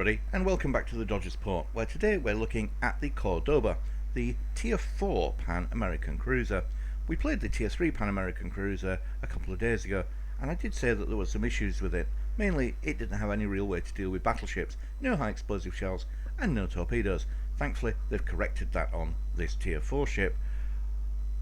everybody, and welcome back to the Dodgers Port, where today we're looking at the Cordoba, the Tier 4 Pan-American cruiser. We played the Tier 3 Pan-American cruiser a couple of days ago, and I did say that there were some issues with it. Mainly, it didn't have any real way to deal with battleships, no high explosive shells, and no torpedoes. Thankfully, they've corrected that on this Tier 4 ship.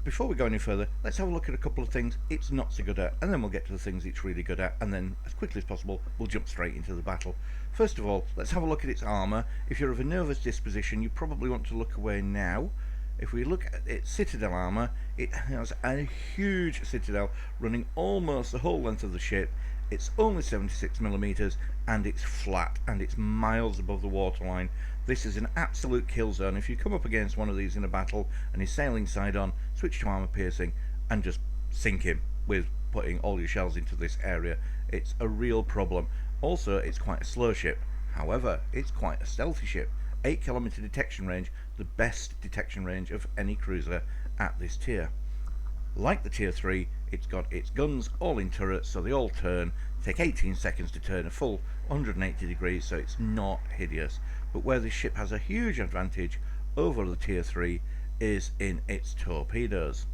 Before we go any further, let's have a look at a couple of things it's not so good at, and then we'll get to the things it's really good at, and then as quickly as possible we'll jump straight into the battle. First of all, let's have a look at its armour. If you're of a nervous disposition, you probably want to look away now. If we look at its citadel armour, it has a huge citadel running almost the whole length of the ship. It's only 76mm and it's flat and it's miles above the waterline. This is an absolute kill zone. If you come up against one of these in a battle and he's sailing side on, switch to armour piercing and just sink him with putting all your shells into this area. It's a real problem. Also, it's quite a slow ship. However, it's quite a stealthy ship. 8km detection range, the best detection range of any cruiser at this tier. Like the Tier 3, it's got its guns all in turrets, so they all turn, take 18 seconds to turn a full 180 degrees, so it's not hideous. But where this ship has a huge advantage over the Tier 3 is in its torpedoes.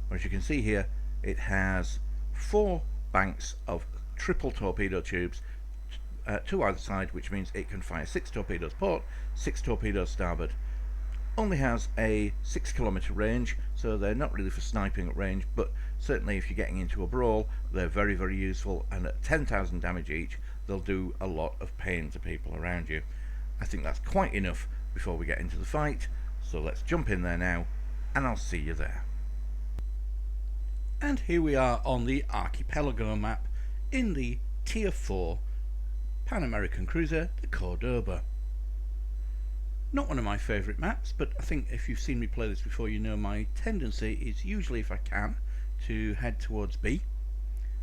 As you can see here, it has 4 banks of triple torpedo tubes, 2 either side, which means it can fire 6 torpedoes port, 6 torpedoes starboard. Only has a 6km range, so they're not really for sniping at range, but certainly if you're getting into a brawl, they're very, very useful, and at 10,000 damage each, they'll do a lot of pain to people around you. I think that's quite enough before we get into the fight, so let's jump in there now, and I'll see you there. And here we are on the Archipelago map in the Tier 4 Pan-American cruiser, the Cordoba. Not one of my favourite maps, but I think if you've seen me play this before, you know my tendency is usually, if I can, to head towards B,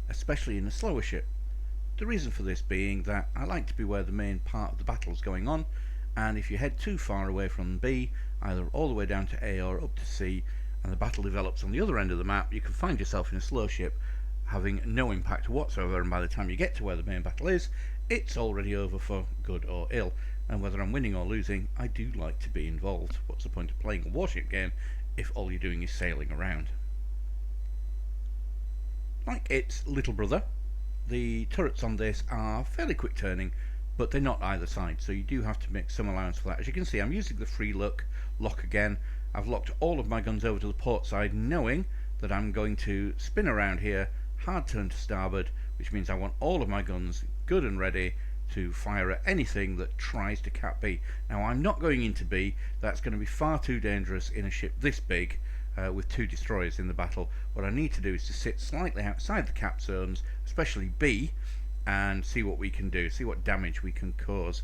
especially in a slower ship. The reason for this being that I like to be where the main part of the battle is going on, and if you head too far away from B, either all the way down to A or up to C, and the battle develops on the other end of the map, you can find yourself in a slow ship having no impact whatsoever, and by the time you get to where the main battle is, it's already over for good or ill. And whether I'm winning or losing, I do like to be involved. What's the point of playing a warship game if all you're doing is sailing around? Like its little brother, the turrets on this are fairly quick turning, but they're not either side, so you do have to make some allowance for that. As you can see, I'm using the free lock again. I've locked all of my guns over to the port side, knowing that I'm going to spin around here, hard turn to starboard, which means I want all of my guns good and ready to fire at anything that tries to cap B. Now, I'm not going into B. That's going to be far too dangerous in a ship this big with 2 destroyers in the battle. What I need to do is to sit slightly outside the cap zones, especially B, and see what we can do, see what damage we can cause.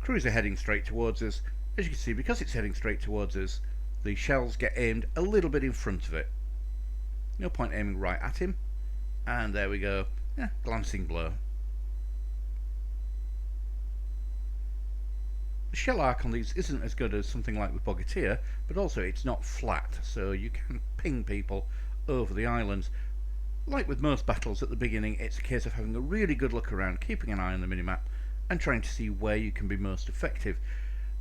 Cruiser heading straight towards us. As you can see, because it's heading straight towards us, the shells get aimed a little bit in front of it. No point aiming right at him. And there we go. Glancing blow. The shell arc on these isn't as good as something like the Bogatia, but also it's not flat, so you can ping people over the islands. Like with most battles at the beginning, it's a case of having a really good look around, keeping an eye on the minimap, and trying to see where you can be most effective.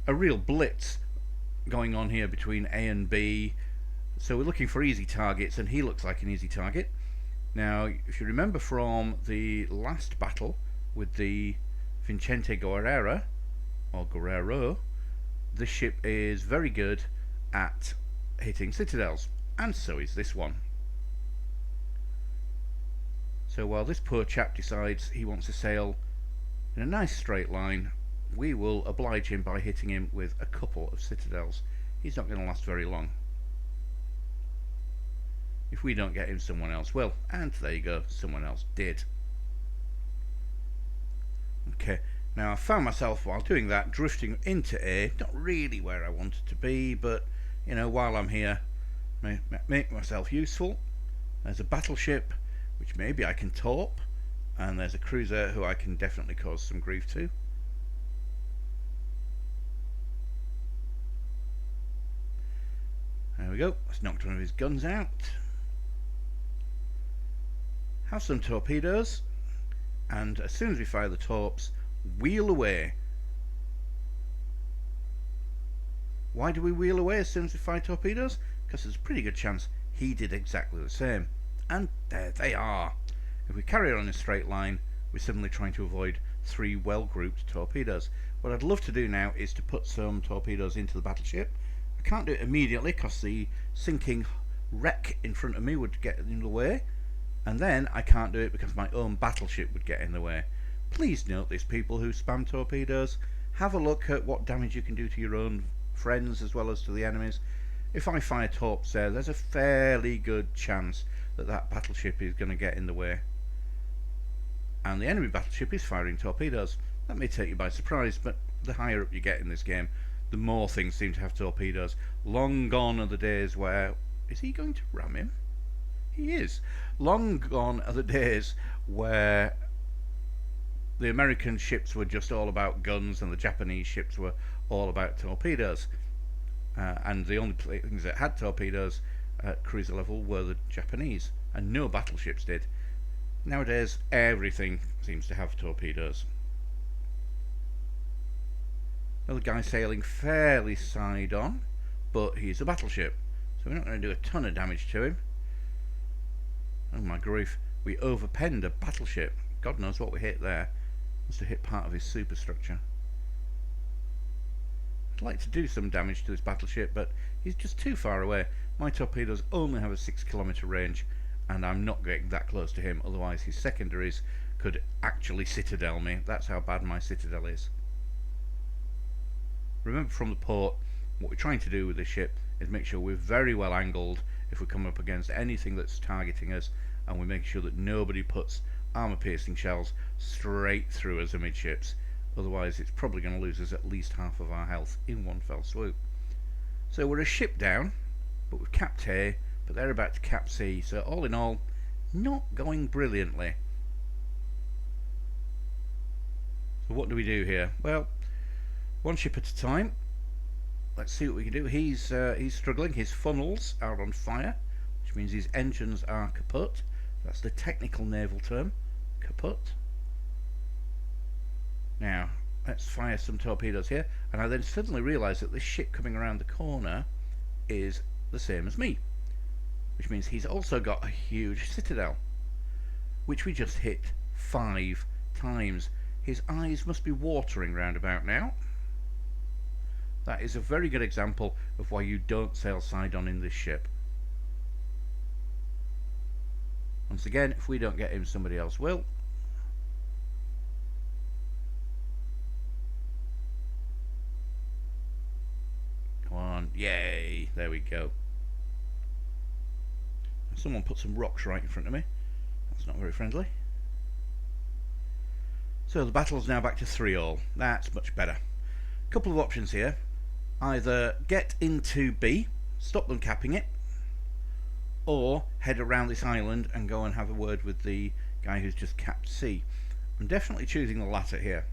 A real blitz going on here between A and B, so we're looking for easy targets, and he looks like an easy target. Now, if you remember from the last battle with the Vicente Guerrero, or Guerrero, this ship is very good at hitting citadels, and so is this one. So while this poor chap decides he wants to sail in a nice straight line, we will oblige him by hitting him with a couple of citadels. He's not going to last very long. If we don't get him, someone else will, and there you go, someone else did. Okay. Now, I found myself, while doing that, drifting into A, not really where I wanted to be, but, you know, while I'm here, make myself useful. There's a battleship, which maybe I can torp, and there's a cruiser who I can definitely cause some grief to. There we go, let's knock one of his guns out. Have some torpedoes, and as soon as we fire the torps, wheel away Why do we wheel away as soon as we fire torpedoes? Because there's a pretty good chance he did exactly the same. And there they are. If we carry on in a straight line, we're suddenly trying to avoid 3 well-grouped torpedoes. What I'd love to do now is to put some torpedoes into the battleship. I can't do it immediately because the sinking wreck in front of me would get in the way, and then I can't do it because my own battleship would get in the way. Please note this, people who spam torpedoes. Have a look at what damage you can do to your own friends as well as to the enemies. If I fire torps there, there's a fairly good chance that that battleship is going to get in the way. And the enemy battleship is firing torpedoes. That may take you by surprise, but the higher up you get in this game, the more things seem to have torpedoes. Long gone are the days where... Is he going to ram him? He is. Long gone are the days where the American ships were just all about guns and the Japanese ships were all about torpedoes. And the only things that had torpedoes at cruiser level were the Japanese, and no battleships did. Nowadays, everything seems to have torpedoes. Another guy sailing fairly side on, but he's a battleship, so we're not going to do a ton of damage to him. Oh my grief, we overpenned a battleship. God knows what we hit there. Must have hit part of his superstructure. I'd like to do some damage to this battleship, but he's just too far away. My torpedoes only have a 6-kilometre range, and I'm not getting that close to him, otherwise his secondaries could actually citadel me. That's how bad my citadel is. Remember from the port, what we're trying to do with this ship is make sure we're very well angled if we come up against anything that's targeting us, and we make sure that nobody puts armour piercing shells straight through us amidships. Otherwise it's probably going to lose us at least half of our health in one fell swoop. So we're a ship down, but we've capped A, but they're about to cap C, so all in all, not going brilliantly. So what do we do here? Well, one ship at a time. Let's see what we can do. He's struggling. His funnels are on fire, which means his engines are kaput. That's the technical naval term, kaput. Now, let's fire some torpedoes here, and I then suddenly realise that this ship coming around the corner is the same as me, which means he's also got a huge citadel, which we just hit 5 times. His eyes must be watering round about now. That is a very good example of why you don't sail side on in this ship. Once again, if we don't get him, somebody else will. Come on, yay, there we go. Someone put some rocks right in front of me. That's not very friendly. So the battle's now back to 3-all. That's much better. Couple of options here. Either get into B, stop them capping it, or head around this island and go and have a word with the guy who's just capped C. I'm definitely choosing the latter here.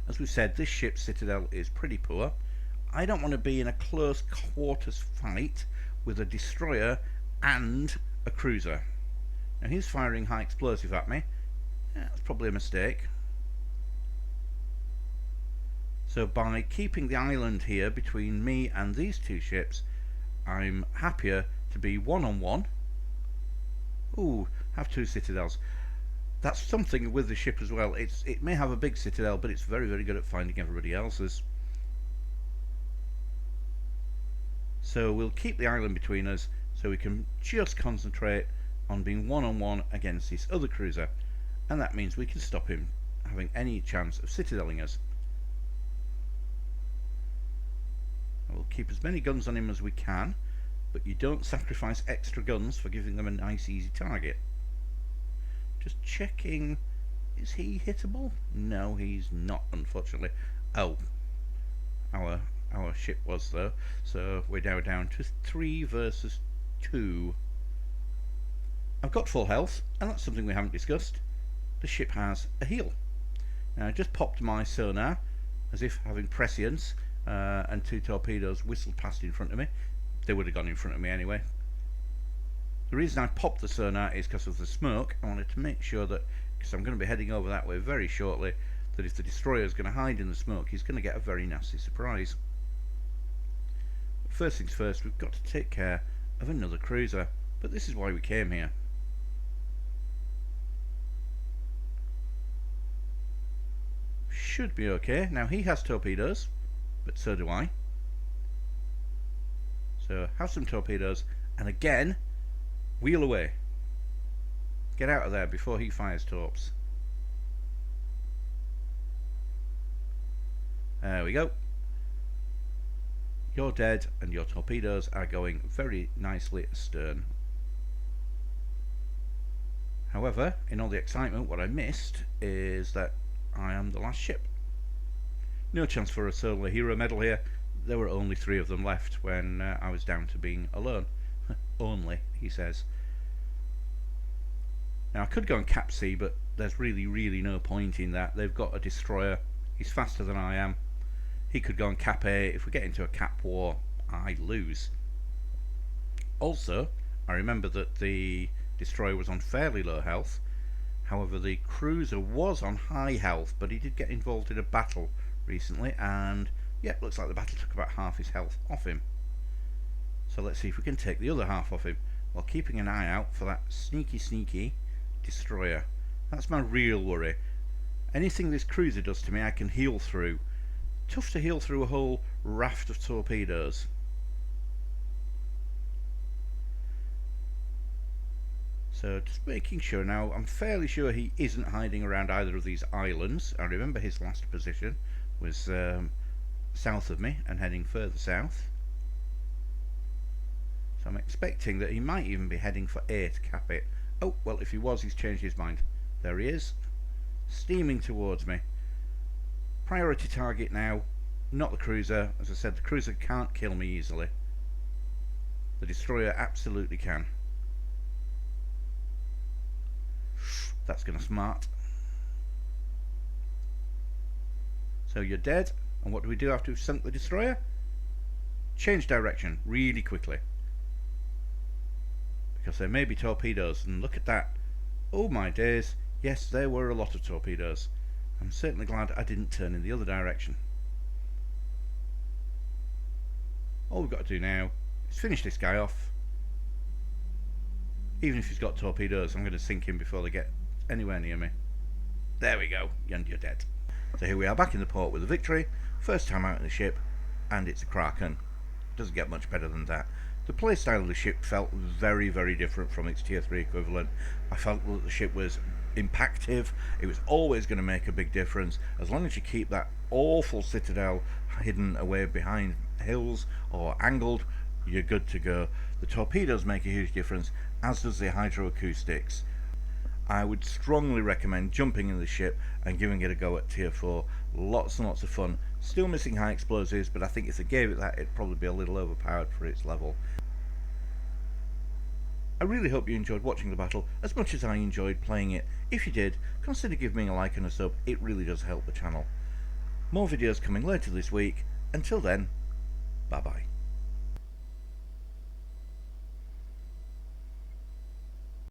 As we said, this ship's citadel is pretty poor. I don't want to be in a close quarters fight with a destroyer and a cruiser. Now he's firing high explosive at me. Yeah, that's probably a mistake. So by keeping the island here between me and these two ships, I'm happier to be one-on-one. Ooh, have 2 citadels. That's something with the ship as well. It may have a big citadel, but it's very, very good at finding everybody else's. So we'll keep the island between us so we can just concentrate on being one-on-one against this other cruiser. And that means we can stop him having any chance of citadeling us. We'll keep as many guns on him as we can, but you don't sacrifice extra guns for giving them a nice easy target. Just checking, is he hittable? No, he's not, unfortunately. Oh, our ship was though, so we're now down to 3 versus 2. I've got full health, and that's something we haven't discussed. The ship has a heal. Now I just popped my sonar, as if having prescience, and 2 torpedoes whistled past in front of me. They would have gone in front of me anyway. The reason I popped the sonar is because of the smoke. I wanted to make sure that, because I'm going to be heading over that way very shortly, that if the destroyer is going to hide in the smoke, he's going to get a very nasty surprise. first things first, we've got to take care of another cruiser, but this is why we came here. Should be okay. Now he has torpedoes, but so do I. So have some torpedoes, and again, wheel away. Get out of there before he fires torps. There we go. You're dead, and your torpedoes are going very nicely astern. However, in all the excitement, what I missed is that I am the last ship. No chance for a solo hero medal here. There were only 3 of them left when I was down to being alone. Only, he says. Now I could go on Cap C, but there's really no point in that. They've got a destroyer. He's faster than I am. He could go on Cap A. If we get into a Cap war, I lose. Also, I remember that the destroyer was on fairly low health. However, the cruiser was on high health, but he did get involved in a battle recently, and yeah, looks like the battle took about half his health off him. So let's see if we can take the other half off him, while keeping an eye out for that sneaky destroyer. That's my real worry. Anything this cruiser does to me, I can heal through. Tough to heal through a whole raft of torpedoes. So just making sure now, I'm fairly sure he isn't hiding around either of these islands. I remember his last position was south of me and heading further south. So I'm expecting that he might even be heading for A to cap it. Oh, well, if he was, he's changed his mind. There he is, steaming towards me. Priority target now, not the cruiser. As I said, the cruiser can't kill me easily. The destroyer absolutely can. That's going to smart. So you're dead, and what do we do after we've sunk the destroyer? Change direction really quickly, because there may be torpedoes, and look at that. Oh my days, yes, there were a lot of torpedoes. I'm certainly glad I didn't turn in the other direction. All we've got to do now is finish this guy off. Even if he's got torpedoes, I'm going to sink him before they get anywhere near me. There we go, and you're dead. So here we are back in the port with a victory. First time out in the ship, and it's a Kraken. Doesn't get much better than that. The playstyle of the ship felt very different from its tier 3 equivalent. I felt that the ship was impactive. It was always going to make a big difference. As long as you keep that awful citadel hidden away behind hills or angled, you're good to go. The torpedoes make a huge difference, as does the hydroacoustics. I would strongly recommend jumping in the ship and giving it a go at tier 4. Lots and lots of fun. Still missing high explosives, but I think if they gave it that, it'd probably be a little overpowered for its level. I really hope you enjoyed watching the battle as much as I enjoyed playing it. If you did, consider giving me a like and a sub. It really does help the channel. More videos coming later this week. Until then, bye bye.